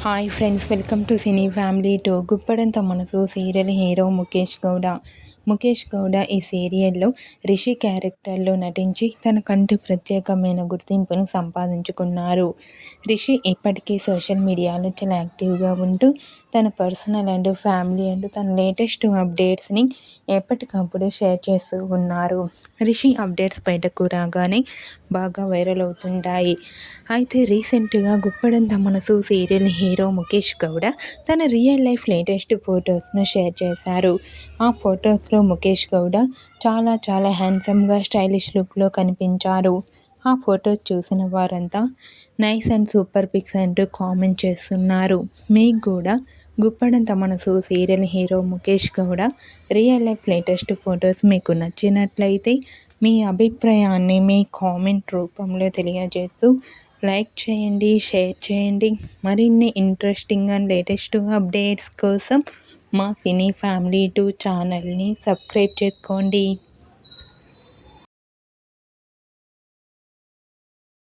Hi friends, welcome to cine family two. Guppedantha Manasu serial hero Mukesh Gowda. Mukesh Gowda ఈ సీరియల్లో రిషి క్యారెక్టర్లో నటించి తనకంటూ ప్రత్యేకమైన గుర్తింపును సంపాదించుకున్నారు. రిషి ఇప్పటికీ సోషల్ మీడియాలో చాలా యాక్టివ్గా ఉంటూ తన పర్సనల్ అండ్ ఫ్యామిలీ అండ్ తన లేటెస్ట్ అప్డేట్స్ని ఎప్పటికప్పుడు షేర్ చేస్తూ ఉన్నారు. రిషి అప్డేట్స్ బయటకు రాగానే బాగా వైరల్ అవుతుంటాయి. అయితే రీసెంట్గా గుప్పడంత మనసు సీరియల్ హీరో ముఖేష్ గౌడ తన రియల్ లైఫ్ లేటెస్ట్ ఫొటోస్ను షేర్ చేశారు. ఆ ఫొటోస్లో ముఖేష్ గౌడ చాలా హ్యాండ్సమ్గా స్టైలిష్ లుక్లో కనిపించారు. ఆ ఫొటోస్ చూసిన వారంతా నైస్ అండ్ సూపర్ పిక్స్ అంటూ కామెంట్ చేస్తున్నారు. మీకు కూడా Guppedantha Manasu serial hero Mukesh Gowda real life latest photos మీకు నచ్చినట్లయితే మీ అభిప్రాయాన్ని మీ కామెంట్ రూపంలో తెలియజేస్తూ లైక్ చేయండి, షేర్ చేయండి. మరిన్ని ఇంట్రెస్టింగ్ అండ్ లేటెస్ట్ అప్డేట్స్ కోసం మా సినీ ఫ్యామిలీ 2 ఛానల్ని సబ్స్క్రైబ్ చేసుకోండి.